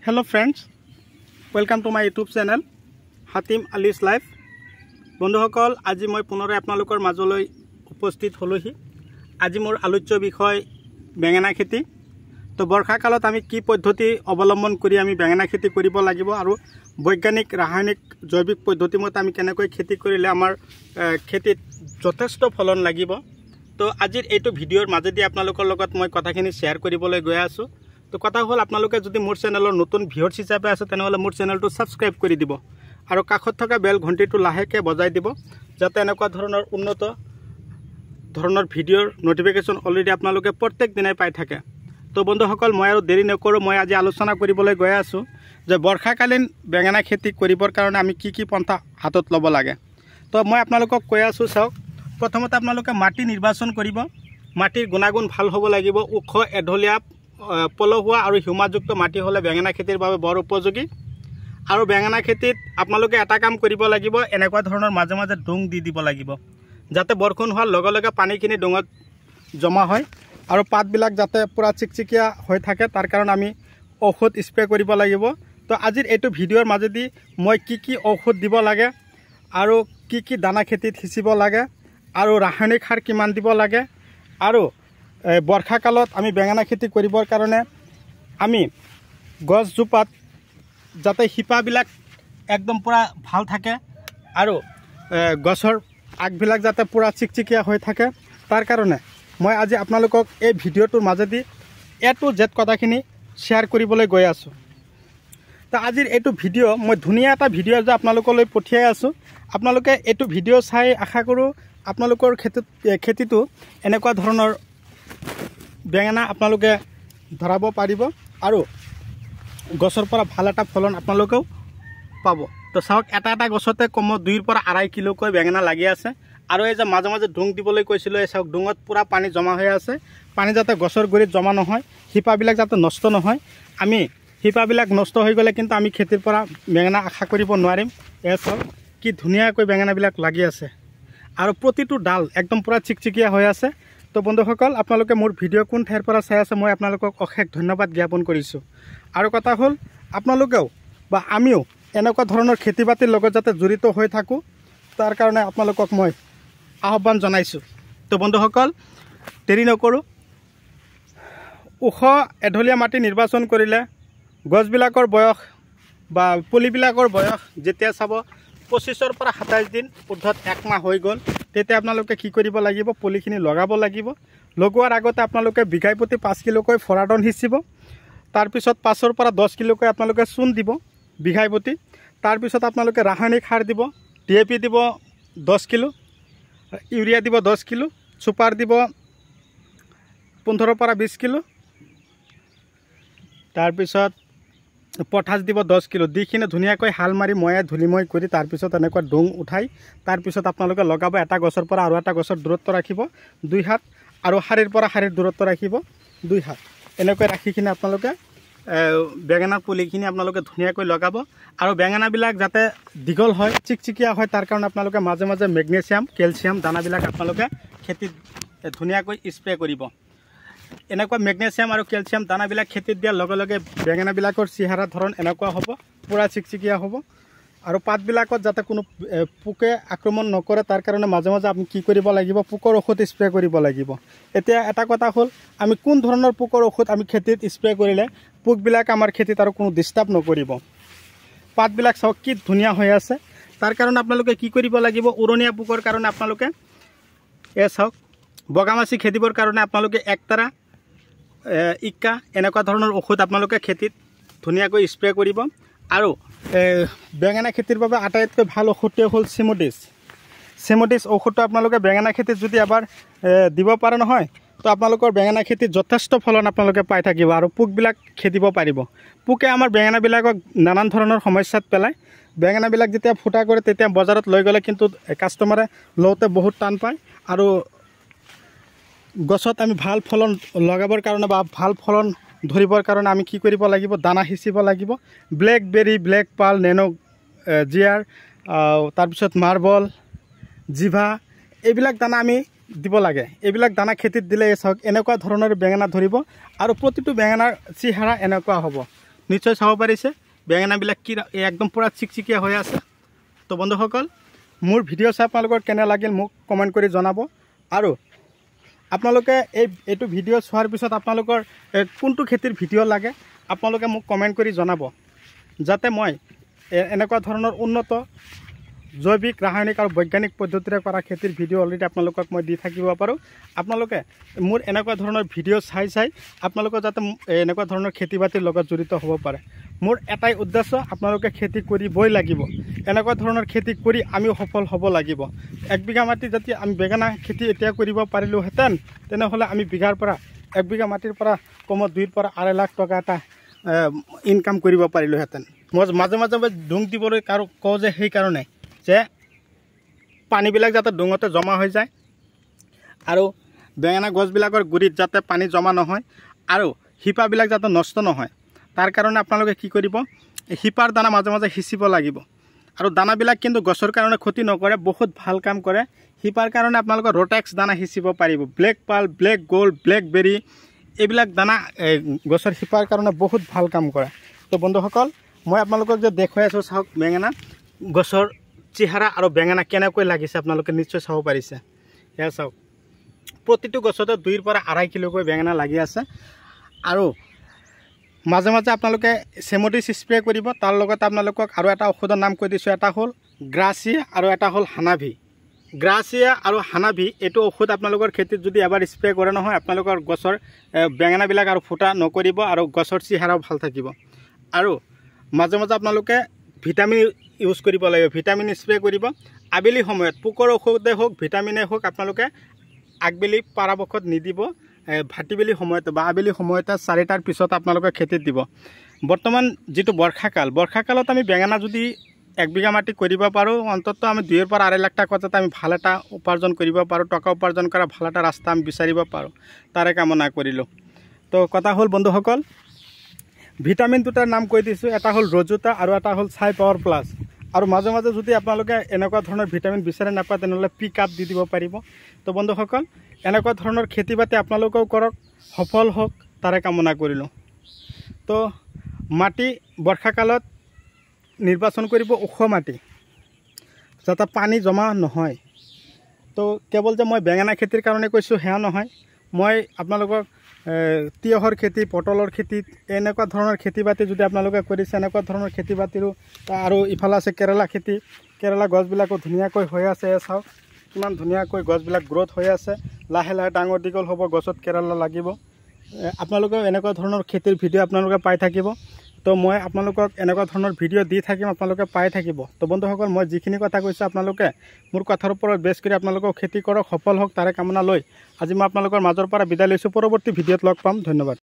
Hello friends, welcome to my YouTube channel Hatim Ali's Life. বন্ধুসকল আজি মই পুনৰ আপোনালোকৰ মাজলৈ উপস্থিত হলোহি। আজি মোৰ আলোচ্য বিষয় বেঙেনা খেতি। তো বৰ্ষা কালত আমি কি পদ্ধতি অৱলম্বন কৰি আমি বেঙেনা খেতি কৰিব লাগিব আৰু বৈজ্ঞানিক ৰাসায়নিক জৈৱিক পদ্ধতি মতে আমি কেনেকৈ খেতি কৰিলে আমাৰ খেতিত যথেষ্ট ফলন লাগিব। তো আজিৰ এইটো ভিডিঅ'ৰ মাজেদি আপোনালোকৰ লগত মই কথাখিনি শ্বেয়াৰ কৰিবলৈ গৈ আছো। তো কথা হ'ল আপোনালোকে যদি মোৰ চেনেলৰ নতুন ভিউয়াৰ্ছ হিচাপে আছে তেনেহলে মোৰ চেনেলটো সাবস্ক্ৰাইব কৰি দিব আৰু কাষত থকা বেল ঘণ্টিটো লাহেকৈ বজাই দিব যাতে এনেকুৱা ধৰণৰ উন্নত ধৰণৰ ভিডিঅ'ৰ নটিফিকেশ্যন অলৰেডি আপোনালোকে প্ৰত্যেক দিনাই পাই থাকে। তো বন্ধুসকল মই আৰু দেৰি নকৰো, মই আজি আলোচনা কৰিবলৈ গৈ আছো যে বৰ্ষাকালীন বেঙেনা খেতি কৰিবৰ কাৰণে আমি কি পন্থা হাতত ল'ব লাগে। তো মই আপোনালোকক কৈ আছো চাওক, প্ৰথমতে আপোনালোকে মাটি নিৰ্বাচন কৰিব। মাটিৰ গুণাগুণ ভাল হ'ব লাগিব। ওখ এঢলীয়া পলসুৱা আৰু হিউমাযুক্ত মাটি হ'লে বেঙেনা খেতিৰ বাবে বৰ উপযোগী। আৰু বেঙেনা খেতিত আপোনালোকে এটা কাম কৰিব লাগিব, এনেকুৱা ধৰণৰ মাজে মাজে ডুং দি দিব লাগিব যাতে বৰষুণ হোৱাৰ লগে লগে পানীখিনি ডুঙত জমা হয় আৰু পাতবিলাক যাতে পুৰা চিকচিকিয়া হৈ থাকে তাৰ কাৰণে আমি ঔষধ স্প্ৰে কৰিব লাগিব। তো আজিৰ এইটো ভিডিঅ'ৰ মাজেদি মই কি ঔষধ দিব লাগে আৰু কি দানা খেতিত সিঁচিব লাগে আৰু ৰাসায়নিক সাৰ কিমান দিব লাগে আৰু বৰ্ষাকালত আমি বেঙেনা খেতি কৰিবৰ কাৰণে আমি গছজোপাত যাতে শিপাবিলাক একদম পুৰা ভাল থাকে আৰু গছৰ আগবিলাক যাতে পুৰা চিকচিকিয়া হৈ থাকে তাৰ কাৰণে মই আজি আপোনালোকক এই ভিডিঅ'টোৰ মাজেদি A to Z কথাখিনি শ্বেয়াৰ কৰিবলৈ গৈ আছোঁ। তো আজিৰ এইটো ভিডিঅ' মই ধুনীয়া এটা ভিডিঅ' যে আপোনালোকলৈ পঠিয়াই আছোঁ। আপোনালোকে এইটো ভিডিঅ' চাই আশা কৰোঁ আপোনালোকৰ খেতিটো এনেকুৱা ধৰণৰ বেঙেনা আপোনালোকে ধৰাব পাৰিব আৰু গছৰ পৰা ভাল এটা ফলন আপোনালোকেও পাব। তো চাওক এটা গছতে কমত 2 পৰা 2.5 কিলোকৈ বেঙেনা লাগি আছে আৰু এই যে মাজে মাজে ডুং দিবলৈ কৈছিলোঁ, এই চাওক ডুঙত পুৰা পানী জমা হৈ আছে। পানী যাতে গছৰ গুৰিত জমা নহয়, শিপাবিলাক যাতে নষ্ট নহয়। আমি শিপাবিলাক নষ্ট হৈ গ'লে কিন্তু আমি খেতিৰ পৰা বেঙেনা আশা কৰিব নোৱাৰিম। এই চাওক কি ধুনীয়াকৈ বেঙেনাবিলাক লাগি আছে আৰু প্ৰতিটো ডাল একদম পুৰা চিকচিকিয়া হৈ আছে। তো বন্ধুসকল আপোনালোকে মোৰ ভিডিঅ' কোন ঠাইৰ পৰা চাই আছে মই আপোনালোকক অশেষ ধন্যবাদ জ্ঞাপন কৰিছোঁ। আৰু কথা হ'ল আপোনালোকেও বা আমিও এনেকুৱা ধৰণৰ খেতি বাতিৰ লগত যাতে জড়িত হৈ থাকোঁ তাৰ কাৰণে আপোনালোকক মই আহ্বান জনাইছোঁ। তো বন্ধুসকল দেৰি নকৰোঁ, ওখ এঢলীয়া মাটি নিৰ্বাচন কৰিলে গছবিলাকৰ বয়স বা পুলিবিলাকৰ বয়স যেতিয়া চাব 25 পৰা 27 দিন উৰ্ধত 1 মাহ হৈ গ'ল তেতিয়া আপোনালোকে কি কৰিব লাগিব, পুলিখিনি লগাব লাগিব। লগোৱাৰ আগতে আপোনালোকে বিঘাই প্ৰতি 5 কিলোকৈ ফৰাডন সিঁচিব। তাৰপিছত 5 পৰা 10 কিলোকৈ আপোনালোকে চূণ দিব বিঘাই প্ৰতি। তাৰপিছত আপোনালোকে ৰাসায়নিক সাৰ দিব, DAP দিব 10 কিলো, ইউৰিয়া দিব 10 কিলো, ছুপাৰ দিব 15 পৰা 20 কিলো, তাৰপিছত পটাছ দিব 10 কিলো দিখিনি ধুনীয়াকৈ হাল মাৰি ময়ে ধূলিময় কৰি তাৰপিছত এনেকুৱা ডুং উঠাই তাৰপিছত আপোনালোকে লগাব। এটা গছৰ পৰা আৰু এটা গছৰ দূৰত্ব ৰাখিব 2 হাত আৰু শাৰীৰ পৰা শাৰীৰ দূৰত্ব ৰাখিব 2 হাত। এনেকৈ ৰাখি কিনে আপোনালোকে বেঙেনাৰ পুলিখিনি আপোনালোকে ধুনীয়াকৈ লগাব আৰু বেঙেনাবিলাক যাতে দীঘল হয় চিকচিকিয়া হয় তাৰ কাৰণে আপোনালোকে মাজে মাজে মেগনেছিয়াম কেলছিয়াম দানাবিলাক আপোনালোকে খেতিত ধুনীয়াকৈ স্প্ৰে কৰিব। এনেকুৱা মেগনেছিয়াম আৰু কেলছিয়াম দানাবিলাক খেতিত দিয়াৰ লগে লগে বেঙেনাবিলাকৰ চেহেৰা ধৰণ এনেকুৱা হ'ব, পুৰা চিকচিকিয়া হ'ব আৰু পাতবিলাকত যাতে কোনো পোকে আক্ৰমণ নকৰে তাৰ কাৰণে মাজে মাজে আপুনি কি কৰিব লাগিব, পোকৰ ঔষধ স্প্ৰে কৰিব লাগিব। এতিয়া এটা কথা হ'ল আমি কোন ধৰণৰ পোকৰ ঔষধ আমি খেতিত স্প্ৰে কৰিলে পোকবিলাক আমাৰ খেতিত আৰু কোনো ডিষ্টাৰ্ব নকৰিব। পাতবিলাক চাওক কি ধুনীয়া হৈ আছে তাৰ কাৰণে আপোনালোকে কি কৰিব লাগিব, উৰণীয়া পোকৰ কাৰণে আপোনালোকে এই চাওক বগামাছি খেদিবৰ কাৰণে আপোনালোকে একতাৰা ইক্কা এনেকুৱা ধৰণৰ ঔষধ আপোনালোকে খেতিত ধুনীয়াকৈ স্প্ৰে কৰিব। আৰু বেঙেনা খেতিৰ বাবে আটাইতকৈ ভাল ঔষধটোৱে হ'ল চিমোডিছ ঔষধটো আপোনালোকে বেঙেনা খেতিত যদি এবাৰ দিব পাৰে নহয় তো আপোনালোকৰ বেঙেনা খেতিত যথেষ্ট ফলন আপোনালোকে পাই থাকিব আৰু পোকবিলাক খেদিব পাৰিব। পোকে আমাৰ বেঙেনাবিলাকক নানান ধৰণৰ সমস্যাত পেলায়। বেঙেনাবিলাক যেতিয়া ফুটা কৰে তেতিয়া বজাৰত লৈ গ'লে কিন্তু কাষ্টমাৰে লওঁতে বহুত টান পায় আৰু গছত আমি ভাল ফলন লগাবৰ কাৰণে বা ভাল ফলন ধৰিবৰ কাৰণে আমি কি কৰিব লাগিব, দানা সিঁচিব লাগিব। ব্লেকবেৰী, ব্লেক পাল, নেনো জিয়াৰ, তাৰপিছত মাৰ্বল, জিভা এইবিলাক দানা আমি দিব লাগে। এইবিলাক দানা খেতিত দিলে চাওক এনেকুৱা ধৰণৰ বেঙেনা ধৰিব আৰু প্ৰতিটো বেঙেনাৰ চেহেৰা এনেকুৱা হ'ব। নিশ্চয় চাব পাৰিছে বেঙেনাবিলাক কি একদম পুৰা চিকচিকীয়া হৈ আছে। তো বন্ধুসকল মোৰ ভিডিঅ' চাই আপোনালোকৰ কেনে লাগিল মোক কমেণ্ট কৰি জনাব। আৰু আপোনালোকে এইটো ভিডিঅ' চোৱাৰ পিছত আপোনালোকৰ কোনটো খেতিৰ ভিডিঅ' লাগে আপোনালোকে মোক কমেণ্ট কৰি জনাব, যাতে মই এনেকুৱা ধৰণৰ উন্নত জৈৱিক ৰাসায়নিক আৰু বৈজ্ঞানিক পদ্ধতিৰে কৰা খেতিৰ ভিডিঅ' অলৰেডি আপোনালোকক মই দি থাকিব পাৰোঁ। আপোনালোকে মোৰ এনেকুৱা ধৰণৰ ভিডিঅ' চাই আপোনালোকে যাতে এনেকুৱা ধৰণৰ খেতি বাতিৰ লগত জড়িত হ'ব পাৰে। মোৰ এটাই উদ্দেশ্য, আপোনালোকে খেতি কৰিবই লাগিব। এনেকুৱা ধৰণৰ খেতি কৰি আমি সফল হ'ব লাগিব। 1 বিঘা মাটি যদি আমি বেঙেনা খেতি এতিয়া কৰিব পাৰিলোহেঁতেন, তেনেহ'লে আমি বিঘাৰ পৰা 1 বিঘা মাটিৰ পৰা কমত 2 পৰা 2.5 লাখ টকা এটা ইনকাম কৰিব পাৰিলোহেঁতেন। মই মাজে মাজে ডুং দিবলৈ কওঁ যে সেইকাৰণে যে পানীবিলাক যাতে ডুঙতে জমা হৈ যায় আৰু বেঙেনা গছবিলাকৰ গুৰিত যাতে পানী জমা নহয় আৰু শিপাবিলাক যাতে নষ্ট নহয়, তাৰ কাৰণে আপোনালোকে কি কৰিব, শিপাৰ দানা মাজে মাজে সিঁচিব লাগিব। আৰু দানাবিলাক কিন্তু গছৰ কাৰণে ক্ষতি নকৰে, বহুত ভাল কাম কৰে। শিপাৰ কাৰণে আপোনালোকে ৰটেক্স দানা সিঁচিব পাৰিব। ব্লেক পাল, ব্লেক গোল্ড, ব্লেকবেৰী এইবিলাক দানা গছৰ শিপাৰ কাৰণে বহুত ভাল কাম কৰে। তো বন্ধুসকল মই আপোনালোকক যে দেখুৱাই আছোঁ, চাওক বেঙেনা গছৰ চেহাৰা আৰু বেঙেনা কেনেকৈ লাগিছে আপোনালোকে নিশ্চয় চাব পাৰিছে। এয়া চাওক প্ৰতিটো গছতে 2 পৰা 2.5 কিলোকৈ বেঙেনা লাগি আছে। আৰু মাজে মাজে আপোনালোকে চেমটিছ স্প্ৰে কৰিব। তাৰ লগতে আপোনালোকক আৰু এটা ঔষধৰ নাম কৈ দিছোঁ, এটা হ'ল গ্ৰাচিয়া আৰু এটা হ'ল হানাভি। গ্ৰাচিয়া আৰু হানাভি এইটো ঔষধ আপোনালোকৰ খেতিত যদি এবাৰ স্প্ৰে কৰে নহয়, আপোনালোকৰ গছৰ বেঙেনাবিলাক আৰু ফুটা নকৰিব আৰু গছৰ চেহাৰাও ভাল থাকিব। আৰু মাজে মাজে আপোনালোকে ভিটামিন ইউজ কৰিব লাগিব, ভিটামিন স্প্ৰে কৰিব। আবেলি সময়ত পোকৰ ঔষধে হওক ভিটামিনে হওক আপোনালোকে আগবেলি পৰাপক্ষত নিদিব, ভাটিবেলি সময়ত বা আবেলি সময়তে 4টাৰ পিছত আপোনালোকে খেতিত দিব। বৰ্তমান যিটো বৰ্ষাকালত আমি বেঙেনা যদি 1 বিঘা মাটি কৰিব পাৰোঁ, অন্ততঃ আমি 2 পৰা 2.5 লাখ টকা যাতে আমি ভাল এটা উপাৰ্জন কৰিব পাৰোঁ, টকা উপাৰ্জন কৰা ভাল এটা ৰাস্তা আমি বিচাৰিব পাৰোঁ, তাৰে কামনা কৰিলোঁ। তো কথা হ'ল বন্ধুসকল ভিটামিন দুটাৰ নাম কৈ দিছোঁ, এটা হ'ল ৰজুতা আৰু এটা হ'ল চাই পাৱাৰ প্লাছ। আৰু মাজে মাজে যদি আপোনালোকে এনেকুৱা ধৰণৰ ভিটামিন বিচাৰি নাপায় তেনেহ'লে পিক আপ দি দিব পাৰিব। তো বন্ধুসকল এনেকুৱা ধৰণৰ খেতি বাতি আপোনালোকেও কৰক, সফল হওক, তাৰে কামনা কৰিলোঁ। তো মাটি বৰ্ষাকালত নিৰ্বাচন কৰিব ওখ মাটি, যাতে পানী জমা নহয়। তো কেৱল যে মই বেঙেনা খেতিৰ কাৰণে কৈছোঁ সেয়া নহয়, মই আপোনালোকক তিয়হৰ খেতি, পটলৰ খেতিত এনেকুৱা ধৰণৰ খেতি বাতি যদি আপোনালোকে কৰিছে, এনেকুৱা ধৰণৰ খেতি বাতিৰো। আৰু ইফালে আছে কেৰেলা খেতি, কেৰেলা গছবিলাকো ধুনীয়াকৈ হৈ আছে। চাওক কিমান ধুনীয়াকৈ গছবিলাক গ্ৰ'থ হৈ আছে, লাহে লাহে ডাঙৰ দীঘল হ'ব, গছত কেৰেলা লাগিব। আপোনালোকেও এনেকুৱা ধৰণৰ খেতিৰ ভিডিঅ' আপোনালোকে পাই থাকিব। তো মই আপোনালোকক এনেকুৱা ধৰণৰ ভিডিঅ' দি থাকিম, আপোনালোকে পাই থাকিব। তো বন্ধুসকল মই যিখিনি কথা কৈছোঁ আপোনালোকে মোৰ কথাৰ ওপৰত বেছ কৰি আপোনালোকেও খেতি কৰক, সফল হওক, তাৰে কামনা লৈ আজি মই আপোনালোকৰ মাজৰ পৰা বিদায় লৈছোঁ। পৰৱৰ্তী ভিডিঅ'ত লগ পাম। ধন্যবাদ।